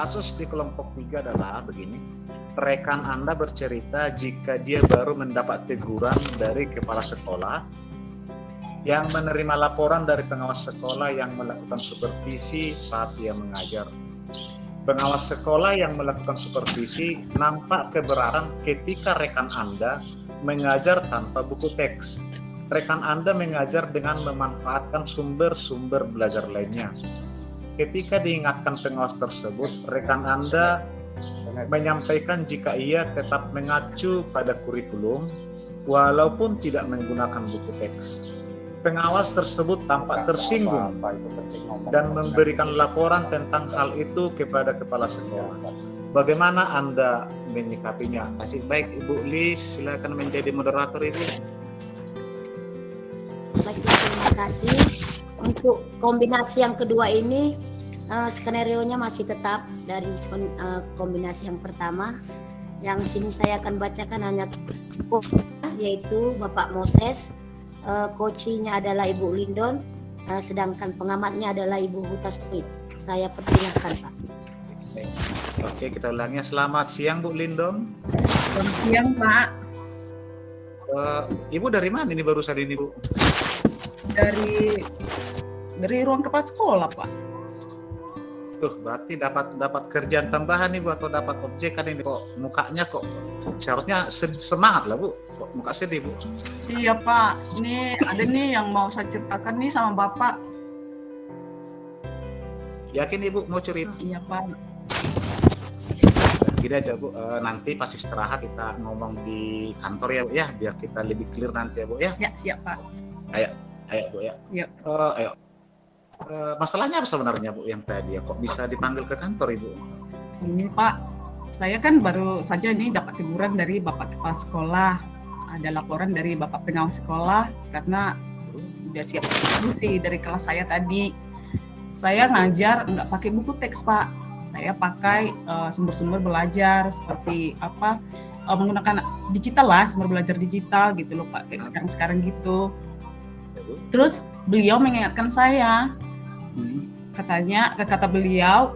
Kasus di kelompok 3 adalah begini. Rekan Anda bercerita jika dia baru mendapat teguran dari kepala sekolah yang menerima laporan dari pengawas sekolah yang melakukan supervisi saat dia mengajar. Pengawas sekolah yang melakukan supervisi nampak keberatan ketika rekan Anda mengajar tanpa buku teks. Rekan Anda mengajar dengan memanfaatkan sumber-sumber belajar lainnya. Ketika diingatkan pengawas tersebut, rekan Anda menyampaikan jika ia tetap mengacu pada kurikulum walaupun tidak menggunakan buku teks. Pengawas tersebut tampak tersinggung dan memberikan laporan tentang hal itu kepada kepala sekolah. Bagaimana Anda menyikapinya? Masih baik Ibu Lis, silakan menjadi moderator Ibu. Baik, terima kasih. Untuk kombinasi yang kedua ini, skenario-nya masih tetap dari kombinasi yang pertama. Yang sini saya akan bacakan hanya cukup, yaitu Bapak Moses, coaching-nya adalah Ibu Lindon, sedangkan pengamatnya adalah Ibu Huta Sweet. Saya persilahkan, Pak. Oke, kita ulangnya. Selamat siang Bu Lindon. Selamat siang, Pak. Ibu dari mana ini barusan ini Bu? Dari ruang kepala sekolah, Pak. Berarti dapat kerjaan tambahan nih Bu, atau dapat objekan ini kok mukanya kok seharusnya semangat lah Bu, kok muka sedih Bu? Iya Pak, ini ada nih yang mau saya ceritakan nih sama Bapak. Yakin Ibu mau cerita? Iya Pak. Gini aja Bu, nanti pas istirahat kita ngomong di kantor ya Bu ya, biar kita lebih clear nanti ya Bu ya. Ya siap Pak. Ayo Bu ya. Yuk. Ayo. Masalahnya apa sebenarnya Bu yang tadi ya, kok bisa dipanggil ke kantor Ibu? Ini Pak, saya kan baru saja nih dapat teguran dari Bapak Kepala Sekolah. Ada laporan dari Bapak Pengawas Sekolah karena udah siap sih dari kelas saya tadi. Saya ngajar nggak pakai buku teks Pak. Saya pakai sumber-sumber belajar seperti apa, menggunakan digital lah, sumber belajar digital gitu loh Pak, kayak sekarang-sekarang gitu. Terus beliau mengingatkan saya, katanya, kata beliau,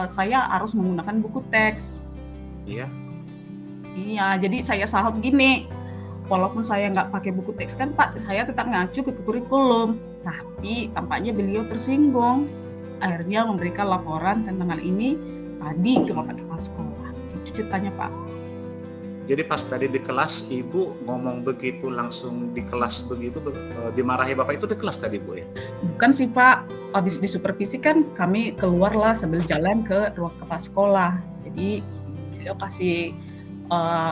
saya harus menggunakan buku teks. Iya. Iya, jadi saya sahut gini, walaupun saya nggak pakai buku teks kan Pak, saya tetap ngacu ke kurikulum. Tapi tampaknya beliau tersinggung, akhirnya memberikan laporan tentang hal ini tadi ke Bapak Kepala Sekolah. Itu ceritanya Pak. Jadi pas tadi di kelas Ibu ngomong begitu, langsung di kelas begitu dimarahi Bapak itu di kelas tadi Bu ya? Bukan sih Pak, habis disupervisi kan kami keluarlah sambil jalan ke ruang kepala sekolah. Jadi beliau kasih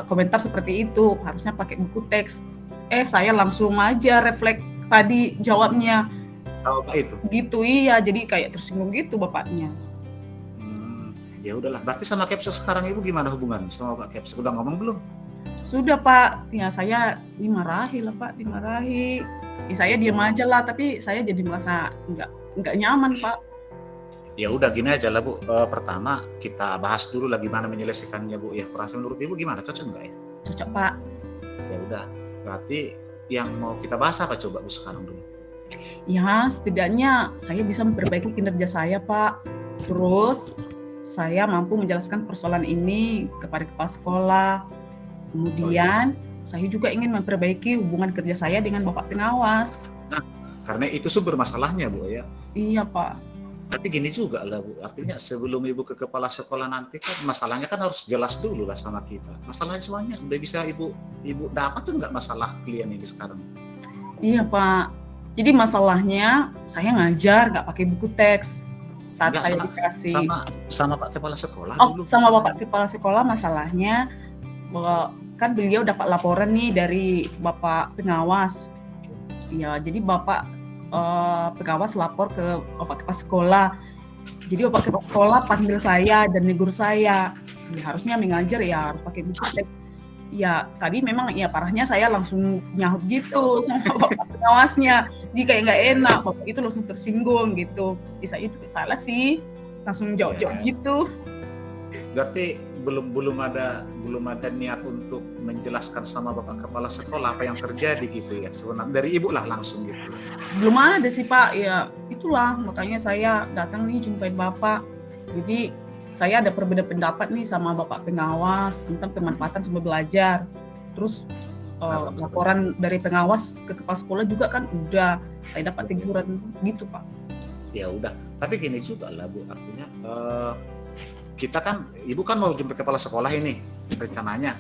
komentar seperti itu, harusnya pakai buku teks. Saya langsung aja refleks tadi jawabnya. Sama Pak itu? Gitu iya, jadi kayak tersinggung gitu Bapaknya. Ya udahlah, berarti sama Kepsek sekarang Ibu gimana hubungannya sama Pak Kepsek? Udah ngomong belum? Sudah Pak, ya saya dimarahi lah Pak, dimarahi. Ya, saya diam aja lah, tapi saya jadi merasa nggak nyaman Pak. Ya udah gini aja lah Bu, pertama kita bahas dulu lah gimana menyelesaikannya Bu ya. Kurasa menurut Ibu gimana, cocok nggak ya? Cocok Pak. Ya udah, berarti yang mau kita bahas apa coba Bu sekarang dulu? Ya setidaknya saya bisa memperbaiki kinerja saya Pak. Terus saya mampu menjelaskan persoalan ini kepada kepala sekolah. Kemudian saya juga ingin memperbaiki hubungan kerja saya dengan Bapak Pengawas. Nah, karena itu sumber masalahnya Bu ya. Iya Pak. Tapi gini juga lah Bu, artinya sebelum Ibu ke kepala sekolah nanti kan masalahnya kan harus jelas dulu lah sama kita. Masalahnya semuanya udah bisa Ibu dapat nggak masalah klien ini sekarang? Iya Pak. Jadi masalahnya saya ngajar nggak pakai buku teks. Saat Enggak, saya dikasih sama Pak Kepala Sekolah dulu. Sama Bapak Kepala Sekolah masalahnya kan beliau dapat laporan nih dari Bapak Pengawas. Ya, jadi Bapak Pengawas lapor ke Bapak Kepala Sekolah. Jadi Bapak Kepala Sekolah panggil saya dan negur saya. Ya, harusnya mengajar ya harus pakai buku teks. Ya tadi memang ya parahnya saya langsung nyahut gitu sama Bapak Pengawasnya. Jadi kayak nggak enak, Bapak itu langsung tersinggung gitu. Saya itu salah sih, langsung jawab-jawab gitu. Berarti belum ada niat untuk menjelaskan sama Bapak Kepala Sekolah apa yang terjadi gitu ya. Sebenarnya dari Ibu lah langsung gitu. Belum ada sih Pak, ya itulah makanya saya datang nih jumpain Bapak. Jadi saya ada perbedaan pendapat nih sama Bapak pengawas tentang pemanfaatan sumber belajar. Terus laporan dari pengawas ke kepala sekolah juga kan udah saya dapat teguran gitu Pak. Ya udah, tapi gini juga lah Bu, artinya kita kan, Ibu kan mau jumpa kepala sekolah ini rencananya.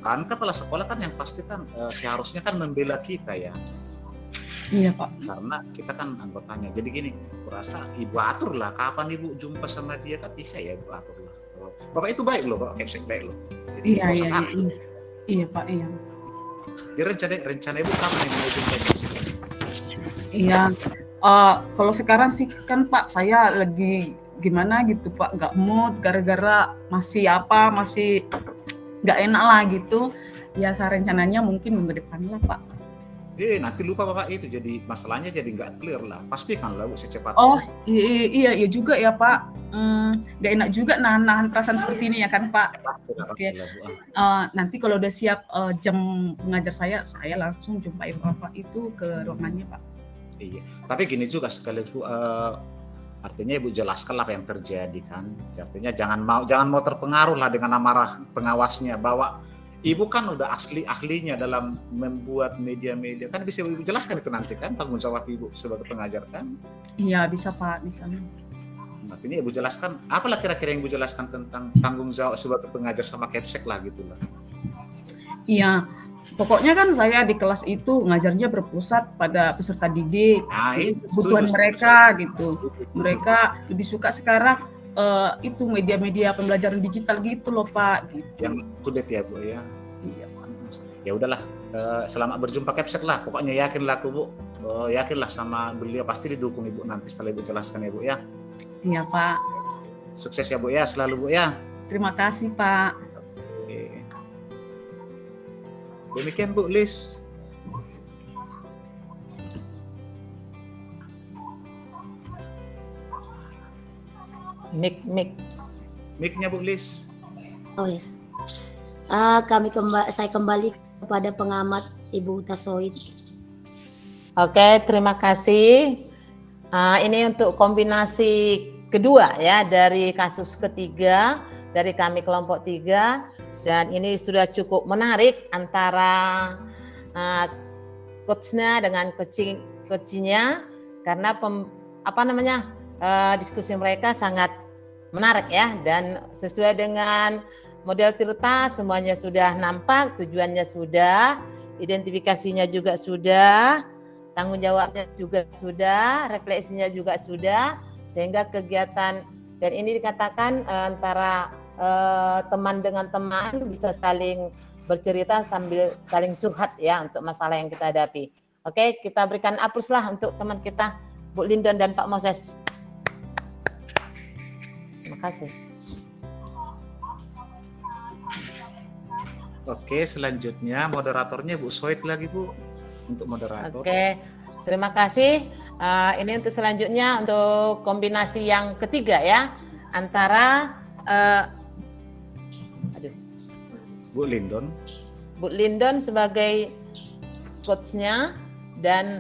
Kan kepala sekolah kan yang pasti kan seharusnya kan membela kita ya. Iya Pak. Karena kita kan anggotanya. Jadi gini, kurasa Ibu atur lah kapan Ibu jumpa sama dia, kan bisa ya Ibu atur lah. Bapak itu baik loh, Bapak Kepsek baik loh. Jadi Iya, iya, iya. Iya Pak, iya. Jadi rencana Ibu kapan Ibu mau jumpa Kepsek? Iya. Kalau sekarang sih kan Pak, saya lagi gimana gitu Pak, nggak mood gara-gara masih nggak enak lah gitu. Ya saya rencananya mungkin minggu depan lah Pak. Nanti lupa Bapak itu, jadi masalahnya jadi nggak clear lah. Pastikan lah Bu secepatnya. Oh iya juga ya Pak. Nggak enak juga nahan perasaan seperti ini ya kan Pak. Oke. Nanti kalau udah siap jam mengajar saya langsung jumpai Bapak itu ke ruangannya Pak. Iya. Tapi gini juga sekaligus artinya Ibu jelaskan apa yang terjadi kan. Artinya jangan mau terpengaruh lah dengan amarah pengawasnya, bahwa Ibu kan udah ahlinya dalam membuat media-media, kan bisa Ibu jelaskan itu nanti kan tanggung jawab Ibu sebagai pengajar kan? Iya bisa Pak, bisa. Artinya Ibu jelaskan, apalah kira-kira yang Ibu jelaskan tentang tanggung jawab sebagai pengajar sama Kepsek lah gitu lah. Iya, pokoknya kan saya di kelas itu ngajarnya berpusat pada peserta didik, kebutuhan mereka gitu. Mereka lebih suka sekarang itu media-media pembelajaran digital gitu loh Pak. Gitu. Yang kudet ya Bu ya. Iya. Ya udahlah, selamat berjumpa Kepsek lah. Pokoknya yakinlah Bu, yakinlah sama beliau, pasti didukung Ibu nanti setelah Ibu jelaskan ya Bu ya. Iya Pak. Sukses ya Bu ya, selalu Bu ya. Terima kasih Pak. Oke. Demikian Bu Lis. Mic-nya Bu Lis. Oh ya. Saya kembali kepada pengamat Ibu Tasoid. Oke, terima kasih. Ini untuk kombinasi kedua ya dari kasus ketiga dari kami kelompok 3, dan ini sudah cukup menarik antara coachnya dengan coachingnya, karena diskusi mereka sangat menarik ya, dan sesuai dengan model Tirta semuanya sudah nampak, tujuannya sudah, identifikasinya juga sudah, tanggung jawabnya juga sudah, refleksinya juga sudah, sehingga kegiatan, dan ini dikatakan antara teman dengan teman bisa saling bercerita sambil saling curhat ya untuk masalah yang kita hadapi. Oke, kita berikan aplaus lah untuk teman kita Bu Lindon dan Pak Moses. Terima kasih. Oke, selanjutnya moderatornya Bu Soit lagi Bu, untuk moderator. Oke, terima kasih. Ini untuk selanjutnya untuk kombinasi yang ketiga ya, antara Bu Lindon sebagai coachnya dan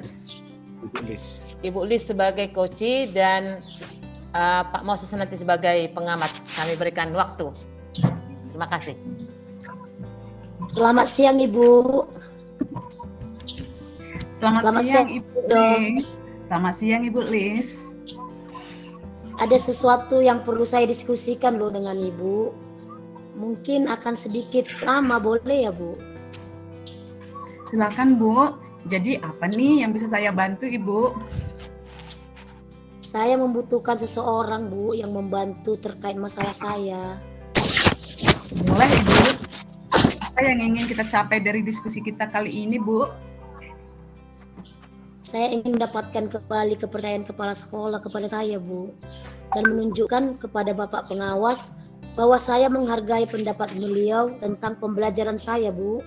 Ibu Lis sebagai coach, dan Pak Moses nanti sebagai pengamat. Kami berikan waktu. Terima kasih. Selamat siang Ibu. Selamat siang Ibu Lis. Selamat siang Ibu Lis. Ada sesuatu yang perlu saya diskusikan loh dengan Ibu. Mungkin akan sedikit lama, boleh ya Bu? Silakan Bu. Jadi apa nih yang bisa saya bantu Ibu? Saya membutuhkan seseorang Bu yang membantu terkait masalah saya. Boleh Ibu. Apa yang ingin kita capai dari diskusi kita kali ini Bu? Saya ingin mendapatkan kembali kepercayaan kepala sekolah kepada saya Bu, dan menunjukkan kepada Bapak pengawas bahwa saya menghargai pendapat beliau tentang pembelajaran saya Bu.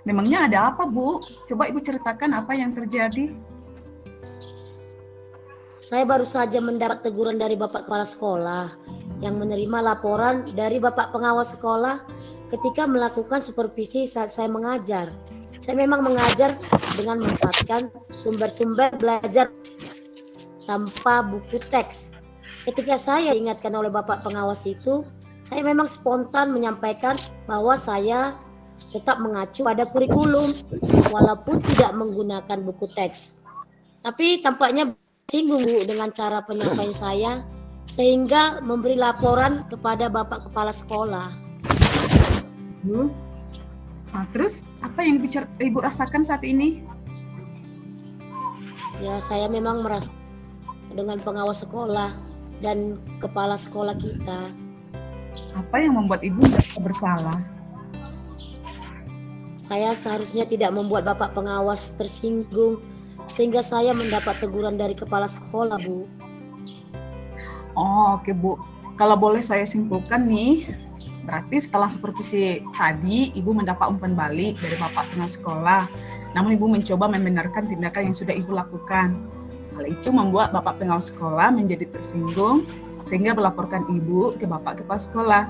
Memangnya ada apa Bu? Coba Ibu ceritakan apa yang terjadi. Saya baru saja mendapat teguran dari Bapak Kepala Sekolah yang menerima laporan dari Bapak Pengawas Sekolah ketika melakukan supervisi saat saya mengajar. Saya memang mengajar dengan memanfaatkan sumber-sumber belajar tanpa buku teks. Ketika saya diingatkan oleh Bapak pengawas itu, saya memang spontan menyampaikan bahwa saya tetap mengacu pada kurikulum walaupun tidak menggunakan buku teks. Tapi tampaknya singgung Bu dengan cara penyampaian saya sehingga memberi laporan kepada Bapak Kepala Sekolah. Bu. Nah, terus apa yang Ibu rasakan saat ini? Ya, saya memang merasa dengan pengawas sekolah dan kepala sekolah kita. Apa yang membuat Ibu merasa bersalah? Saya seharusnya tidak membuat Bapak pengawas tersinggung sehingga saya mendapat teguran dari kepala sekolah, Bu. Oh, oke Bu. Kalau boleh saya simpulkan nih, berarti setelah supervisi tadi, Ibu mendapat umpan balik dari Bapak pengawas sekolah. Namun Ibu mencoba membenarkan tindakan yang sudah Ibu lakukan. Hal itu membuat Bapak pengawas sekolah menjadi tersinggung sehingga melaporkan Ibu ke Bapak kepala sekolah.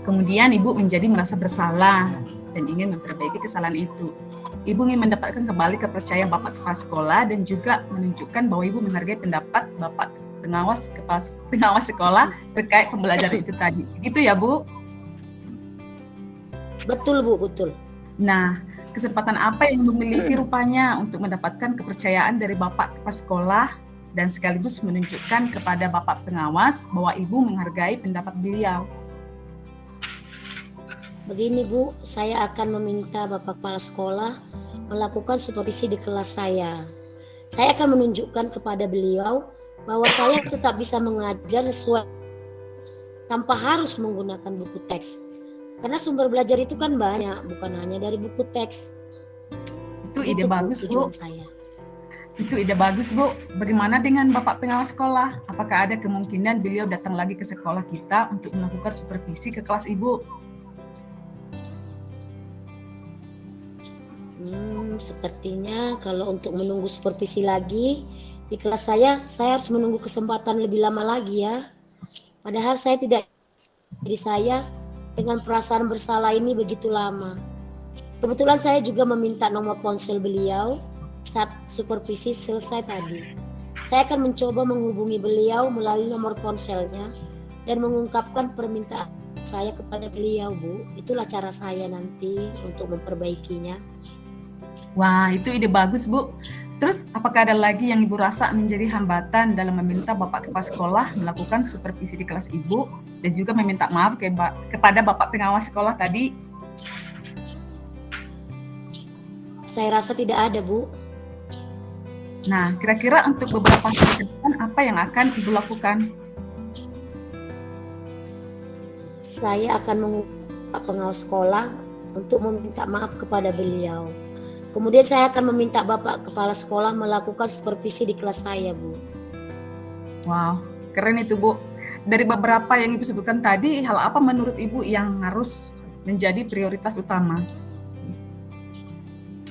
Kemudian Ibu menjadi merasa bersalah dan ingin memperbaiki kesalahan itu. Ibu ingin mendapatkan kembali kepercayaan Bapak kepala sekolah dan juga menunjukkan bahwa Ibu menghargai pendapat Bapak pengawas sekolah terkait pembelajaran itu tadi. Gitu ya, Bu? Betul, Bu, betul. Nah, kesempatan apa yang Ibu miliki rupanya untuk mendapatkan kepercayaan dari Bapak kepala sekolah dan sekaligus menunjukkan kepada Bapak pengawas bahwa Ibu menghargai pendapat beliau. Begini Bu, saya akan meminta Bapak Kepala Sekolah melakukan supervisi di kelas saya. Saya akan menunjukkan kepada beliau bahwa saya tetap bisa mengajar sesuai tanpa harus menggunakan buku teks. Karena sumber belajar itu kan banyak, bukan hanya dari buku teks. Itu ide bagus, Bu. Tujuan saya. Itu ide bagus, Bu. Bagaimana dengan Bapak pengawas sekolah? Apakah ada kemungkinan beliau datang lagi ke sekolah kita untuk melakukan supervisi ke kelas Ibu? Sepertinya kalau untuk menunggu supervisi lagi di kelas saya harus menunggu kesempatan lebih lama lagi ya. Padahal saya tidak, diri saya dengan perasaan bersalah ini begitu lama. Kebetulan saya juga meminta nomor ponsel beliau saat supervisi selesai tadi. Saya akan mencoba menghubungi beliau melalui nomor ponselnya dan mengungkapkan permintaan saya kepada beliau, Bu. Itulah cara saya nanti untuk memperbaikinya. Wah, itu ide bagus, Bu. Terus, apakah ada lagi yang Ibu rasa menjadi hambatan dalam meminta Bapak kepala sekolah melakukan supervisi di kelas Ibu dan juga meminta maaf kepada Bapak pengawas sekolah tadi? Saya rasa tidak ada, Bu. Nah, kira-kira untuk beberapa hari ke depan apa yang akan Ibu lakukan? Saya akan mengundang Pak pengawas sekolah untuk meminta maaf kepada beliau. Kemudian saya akan meminta Bapak kepala sekolah melakukan supervisi di kelas saya, Bu. Wow, keren itu, Bu. Dari beberapa yang Ibu sebutkan tadi, hal apa menurut Ibu yang harus menjadi prioritas utama?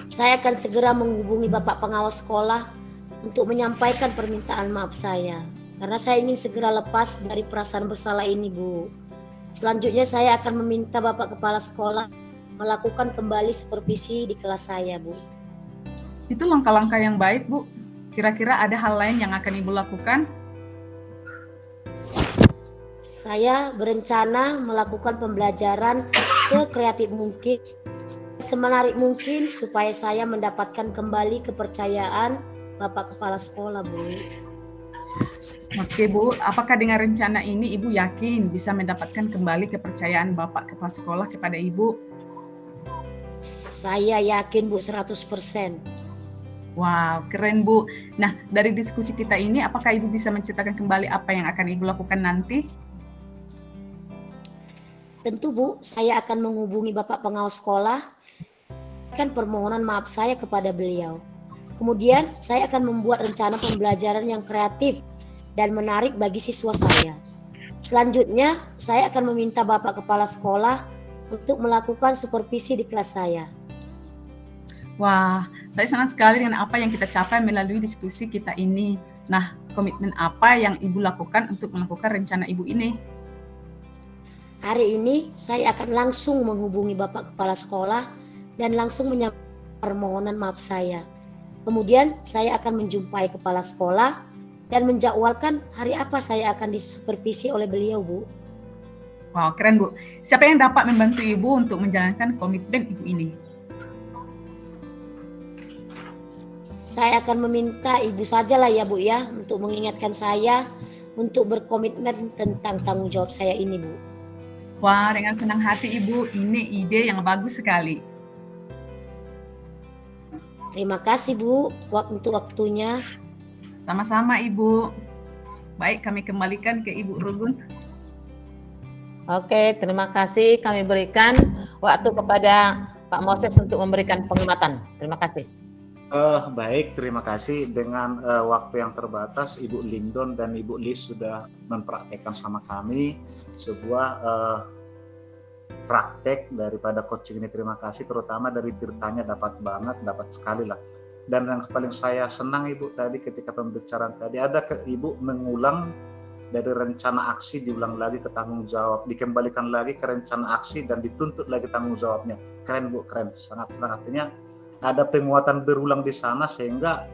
Saya akan segera menghubungi Bapak pengawas sekolah untuk menyampaikan permintaan maaf saya. Karena saya ingin segera lepas dari perasaan bersalah ini, Bu. Selanjutnya saya akan meminta Bapak kepala sekolah melakukan kembali supervisi di kelas saya, Bu. Itu langkah-langkah yang baik, Bu. Kira-kira ada hal lain yang akan Ibu lakukan? Saya berencana melakukan pembelajaran sekreatif mungkin, semenarik mungkin supaya saya mendapatkan kembali kepercayaan Bapak kepala sekolah, Bu. Oke, Bu. Apakah dengan rencana ini Ibu yakin bisa mendapatkan kembali kepercayaan Bapak kepala sekolah kepada Ibu? Saya yakin, Bu, 100%. Wow, keren, Bu. Nah, dari diskusi kita ini, apakah Ibu bisa menceritakan kembali apa yang akan Ibu lakukan nanti? Tentu, Bu, saya akan menghubungi Bapak pengawas sekolah, kan permohonan maaf saya kepada beliau. Kemudian, saya akan membuat rencana pembelajaran yang kreatif dan menarik bagi siswa saya. Selanjutnya, saya akan meminta Bapak kepala sekolah untuk melakukan supervisi di kelas saya. Wah, saya senang sekali dengan apa yang kita capai melalui diskusi kita ini. Nah, komitmen apa yang Ibu lakukan untuk melakukan rencana Ibu ini? Hari ini saya akan langsung menghubungi Bapak kepala sekolah dan langsung menyampaikan permohonan maaf saya. Kemudian saya akan menjumpai kepala sekolah dan menjadwalkan hari apa saya akan disupervisi oleh beliau, Bu. Wow, keren Bu. Siapa yang dapat membantu Ibu untuk menjalankan komitmen Ibu ini? Saya akan meminta Ibu sajalah ya Bu ya, untuk mengingatkan saya untuk berkomitmen tentang tanggung jawab saya ini, Bu. Wah, dengan senang hati Ibu, ini ide yang bagus sekali. Terima kasih Bu untuk waktunya. Sama-sama Ibu. Baik, kami kembalikan ke Ibu Rugun. Oke, terima kasih. Kami berikan waktu kepada Pak Moses untuk memberikan penghormatan. Terima kasih. Baik, terima kasih. Dengan waktu yang terbatas, Ibu Lindon dan Ibu Lis sudah mempraktekkan sama kami sebuah praktek daripada coaching ini. Terima kasih, terutama dari Tirtanya dapat sekali lah. Dan yang paling saya senang Ibu tadi ketika pembicaraan tadi, ada Ibu mengulang dari rencana aksi, diulang lagi ke tanggung jawab, dikembalikan lagi ke rencana aksi dan dituntut lagi tanggung jawabnya. Keren Bu, keren. Sangat artinya ada penguatan berulang di sana sehingga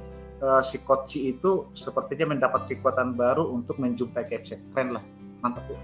si coach itu sepertinya mendapat kekuatan baru untuk menjumpai capsek. Keren lah, mantap Bu.